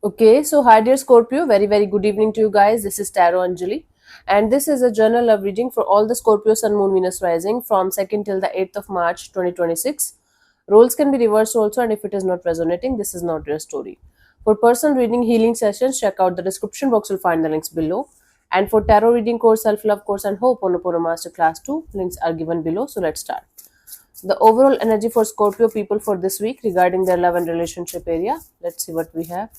Okay, so hi dear Scorpio, very good evening to you guys. This is Tarot Anjali, and this is a journal love reading for all the Scorpio Sun Moon Venus rising from 2nd till the 8th of March 2026. Roles can be reversed also, and if it is not resonating, this is not your story. For personal reading healing sessions, check out the description box, you'll find the links below. And for tarot reading course, self love course, and Ho'oponopono Master Class 2, links are given below. So let's start. The overall energy for Scorpio people for this week regarding their love and relationship area. Let's see what we have.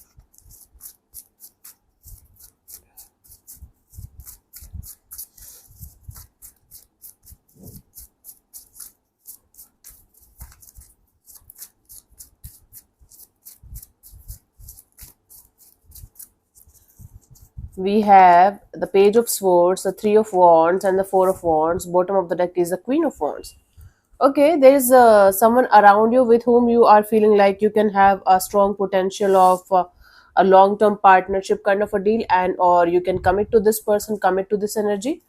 We have the Page of Swords, the Three of Wands, and the Four of Wands. Bottom of the deck is the Queen of Wands. Okay, there is someone around you with whom you are feeling like you can have a strong potential of a long-term partnership kind of a deal, and or you can commit to this person, commit to this energy.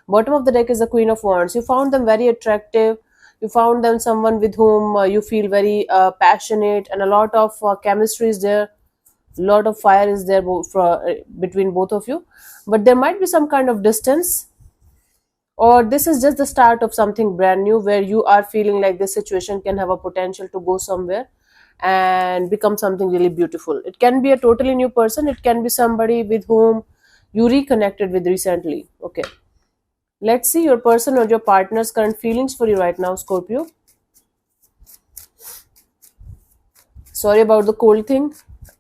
Bottom of the deck is the Queen of Wands. You found them very attractive. You found them someone with whom you feel very passionate, and a lot of chemistry is there, lot of fire is there between both of you, but there might be some kind of distance, or this is just the start of something brand new where you are feeling like this situation can have a potential to go somewhere and become something really beautiful. It can be a totally new person, it can be somebody with whom you reconnected with recently. Okay, let's see your person or your partner's current feelings for you right now, Scorpio. Sorry about the cold thing.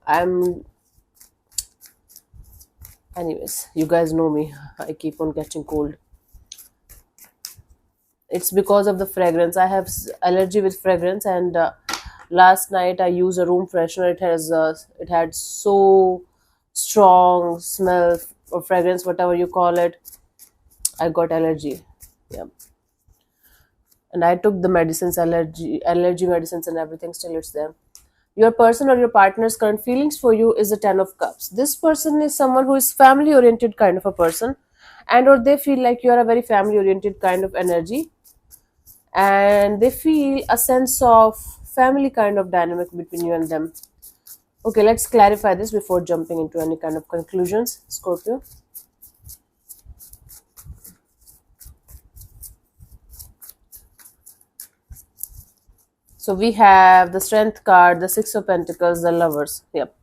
I'm Anyways, you guys know me. I keep on catching cold. It's because of the fragrance. I have allergy with fragrance, and last night I used a room freshener. It had so strong smell or fragrance, whatever you call it. I got allergy. Yeah, and I took the medicines, allergy medicines, and everything. Still, it's there. Your person or your partner's current feelings for you is the Ten of Cups. This person is someone who is family oriented kind of a person, and or they feel like you are a very family oriented kind of energy, and they feel a sense of family kind of dynamic between you and them. Okay, let's clarify this before jumping into any kind of conclusions, Scorpio. So we have the Strength card, the Six of Pentacles, the Lovers. Yep.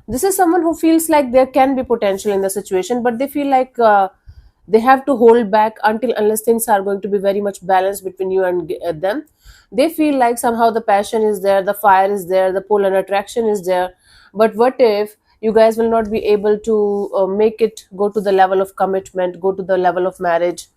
This is someone who feels like there can be potential in the situation, but they feel like they have to hold back until unless things are going to be very much balanced between you and them. They feel like somehow the passion is there, the fire is there, the pull and attraction is there, but what if you guys will not be able to make it go to the level of commitment, go to the level of marriage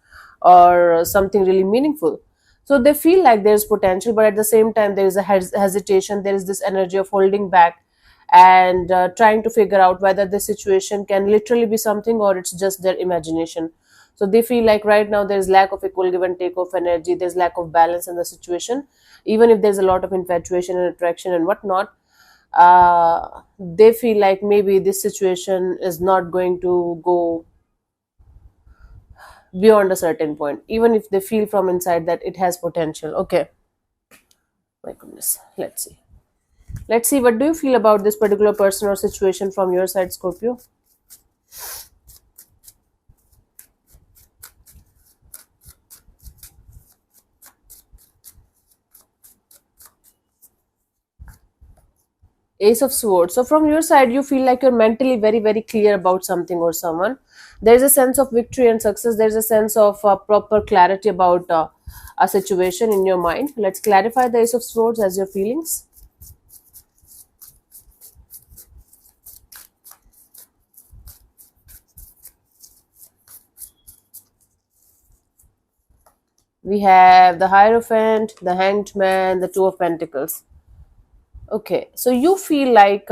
or something really meaningful. So they feel like there's potential, but at the same time there is a hesitation, there is this energy of holding back and trying to figure out whether this situation can literally be something or it's just their imagination. So they feel like right now there's lack of equal give and take of energy, there's lack of balance in the situation, even if there's a lot of infatuation and attraction and whatnot. They feel like maybe this situation is not going to go beyond a certain point, even if they feel from inside that it has potential. Okay, my goodness, let's see what do you feel about this particular person or situation from your side, Scorpio. Ace of Swords. So from your side, you feel like you're mentally very clear about something or someone. There's a sense of victory and success. There's a sense of proper clarity about a situation in your mind. Let's clarify the Ace of Swords as your feelings. We have the Hierophant, the Hanged Man, the Two of Pentacles. Okay, so you feel like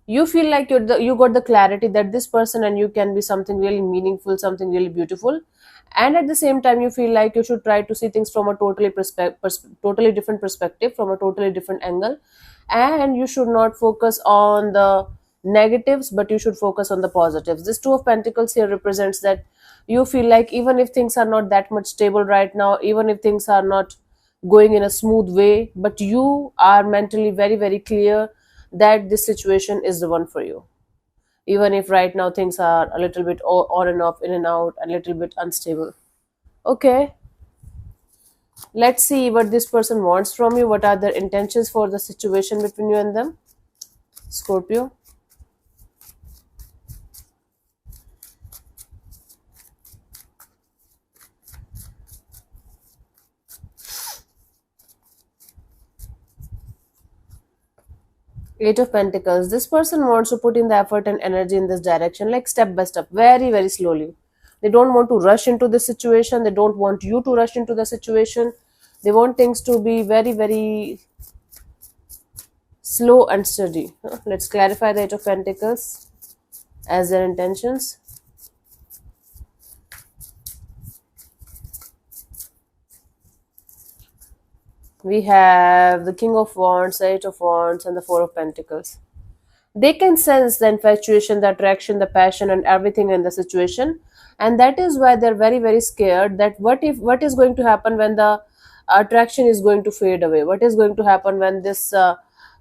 you got the clarity that this person and you can be something really meaningful, something really beautiful, and at the same time you feel like you should try to see things from a totally different perspective, from a totally different angle, and you should not focus on the negatives but you should focus on the positives. This Two of Pentacles here represents that you feel like even if things are not that much stable right now, even if things are not going in a smooth way, but you are mentally very clear that this situation is the one for you, even if right now things are a little bit on and off, in and out, a little bit unstable. Okay, let's see what this person wants from you. What are their intentions for the situation between you and them, Scorpio? Eight of Pentacles. This person wants to put in the effort and energy in this direction, like step by step, very, very slowly. They don't want to rush into the situation. They don't want you to rush into the situation. They want things to be very, very slow and steady. Let's clarify the Eight of Pentacles as their intentions. We have the King of Wands, the Eight of Wands, and the Four of Pentacles. They can sense the infatuation, the attraction, the passion, and everything in the situation, and that is why they're very, very scared that what is going to happen when the attraction is going to fade away, what is going to happen when this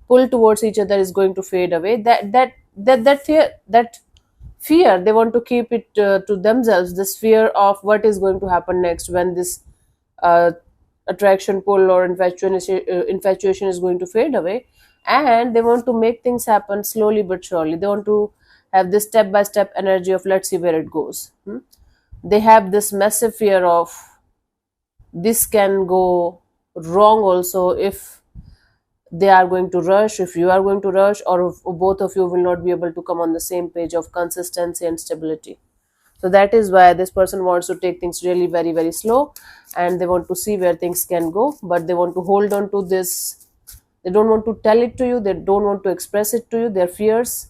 pull towards each other is going to fade away. That fear they want to keep it to themselves, this fear of what is going to happen next when this uh, attraction, pull, or infatuation is going to fade away, and they want to make things happen slowly but surely. They want to have this step by step energy of let's see where it goes. They have this massive fear of this can go wrong also if they are going to rush, if you are going to rush, or if both of you will not be able to come on the same page of consistency and stability. So that is why this person wants to take things really very, very slow, and they want to see where things can go, but they want to hold on to this. They don't want to tell it to you, they don't want to express it to you, their fears,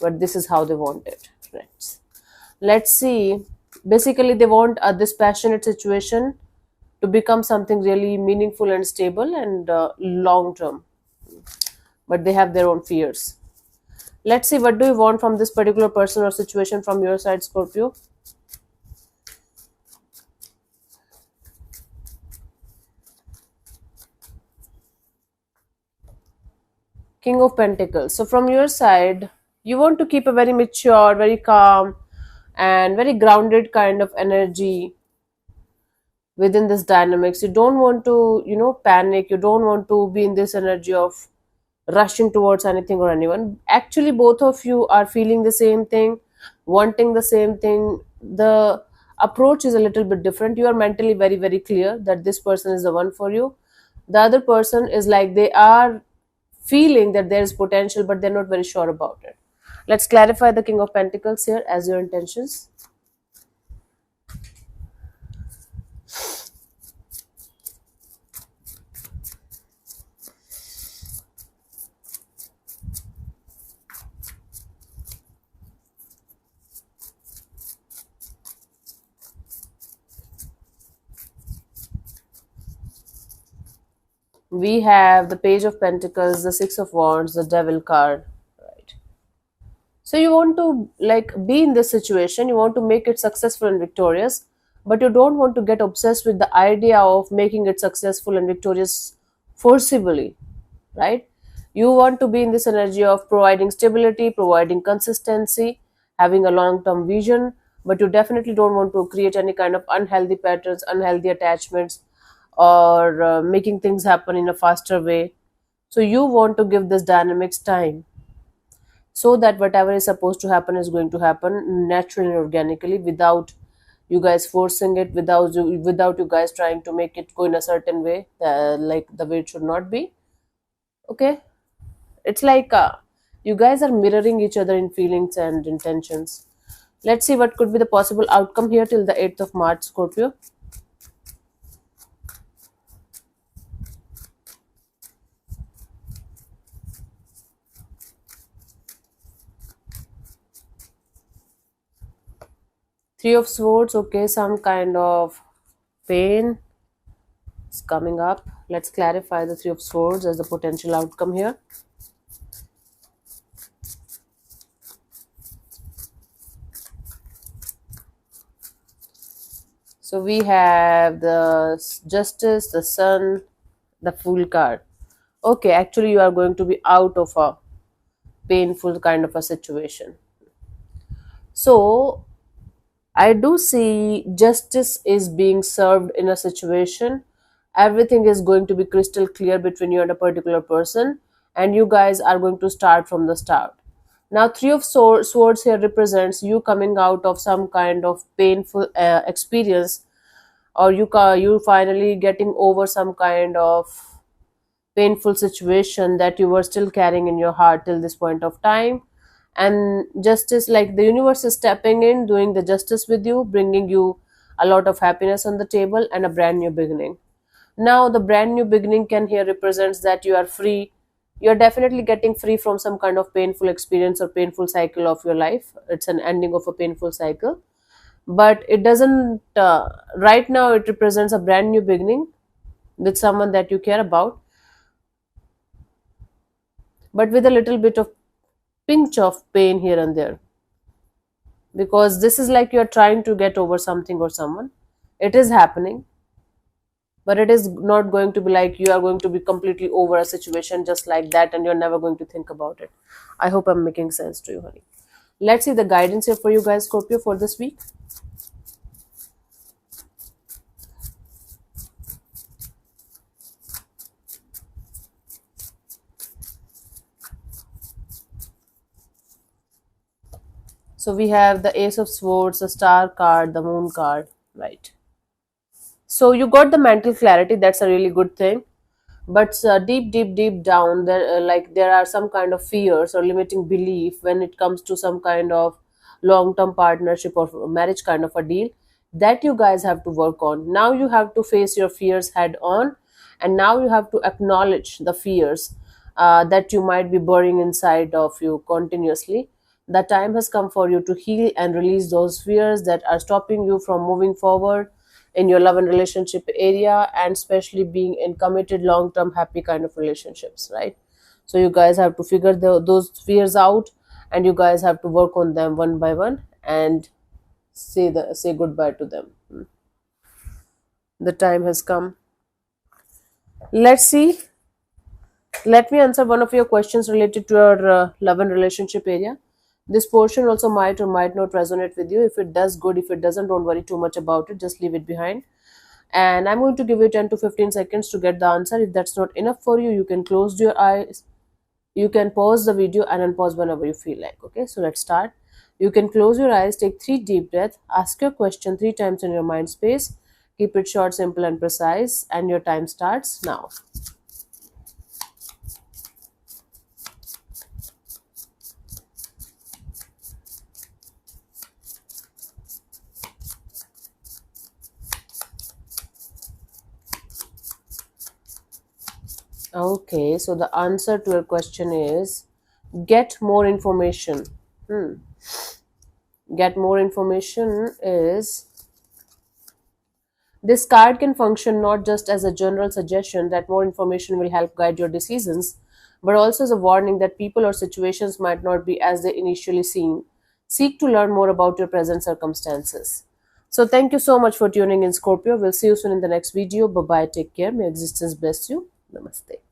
but this is how they want it. Right. Let's see. Basically, they want this passionate situation to become something really meaningful and stable and long term, but they have their own fears. Let's see, what do you want from this particular person or situation from your side, Scorpio? King of Pentacles. So from your side, you want to keep a very mature, very calm, and very grounded kind of energy within this dynamics. You don't want to, panic. You don't want to be in this energy of rushing towards anything or anyone. Actually, both of you are feeling the same thing, wanting the same thing. The approach is a little bit different. You are mentally very, very clear that this person is the one for you. The other person is like they are feeling that there is potential, but they're not very sure about it. Let's clarify the King of Pentacles here as your intentions. We have the Page of Pentacles, the Six of Wands, the Devil card. Right. So you want to like be in this situation, you want to make it successful and victorious, but you don't want to get obsessed with the idea of making it successful and victorious forcibly, right? You want to be in this energy of providing stability, providing consistency, having a long term vision, but you definitely don't want to create any kind of unhealthy patterns, unhealthy attachments, or making things happen in a faster way. So you want to give this dynamics time so that whatever is supposed to happen is going to happen naturally and organically without you guys forcing it, without you guys trying to make it go in a certain way, like the way it should not be. Okay, it's like you guys are mirroring each other in feelings and intentions. Let's see what could be the possible outcome here till the 8th of March, Scorpio. Three of Swords. Okay, some kind of pain is coming up. Let's clarify the Three of Swords as the potential outcome here. So we have the Justice, the Sun, the Fool card. Okay, actually you are going to be out of a painful kind of a situation. So I do see justice is being served in a situation. Everything is going to be crystal clear between you and a particular person, and you guys are going to start from the start. Now, Three of Swords here represents you coming out of some kind of painful experience, or you finally getting over some kind of painful situation that you were still carrying in your heart till this point of time. And justice, like the universe is stepping in, doing the justice with you, bringing you a lot of happiness on the table and a brand new beginning. Now the brand new beginning can here represents that you are free. You're definitely getting free from some kind of painful experience or painful cycle of your life. It's an ending of a painful cycle, but it doesn't right now it represents a brand new beginning with someone that you care about, but with a little bit of pinch of pain here and there, because this is like you're trying to get over something or someone. It is happening, but it is not going to be like you are going to be completely over a situation just like that and you're never going to think about it. I hope I'm making sense to you, honey. Let's see the guidance here for you guys, Scorpio, for this week. So we have the Ace of Swords, the Star card, the Moon card, right? So you got the mental clarity. That's a really good thing. But deep down, there are some kind of fears or limiting belief when it comes to some kind of long-term partnership or marriage kind of a deal that you guys have to work on. Now you have to face your fears head on, and now you have to acknowledge the fears that you might be burying inside of you continuously. The time has come for you to heal and release those fears that are stopping you from moving forward in your love and relationship area, and especially being in committed long-term happy kind of relationships, right? So you guys have to figure those fears out, and you guys have to work on them one by one and say goodbye to them. The time has come. Let's see. Let me answer one of your questions related to your love and relationship area. This portion also might or might not resonate with you. If it does, good. If it doesn't, don't worry too much about it. Just leave it behind. And I'm going to give you 10 to 15 seconds to get the answer. If that's not enough for you, you can close your eyes. You can pause the video and unpause whenever you feel like. Okay, so let's start. You can close your eyes, take 3 deep breaths, ask your question 3 times in your mind space. Keep it short, simple, and precise. And your time starts now. Okay, so the answer to your question is get more information. Hmm. Get more information is, this card can function not just as a general suggestion that more information will help guide your decisions, but also as a warning that people or situations might not be as they initially seem. Seek to learn more about your present circumstances. So, thank you so much for tuning in, Scorpio. We'll see you soon in the next video. Bye bye. Take care. May existence bless you. Namaste.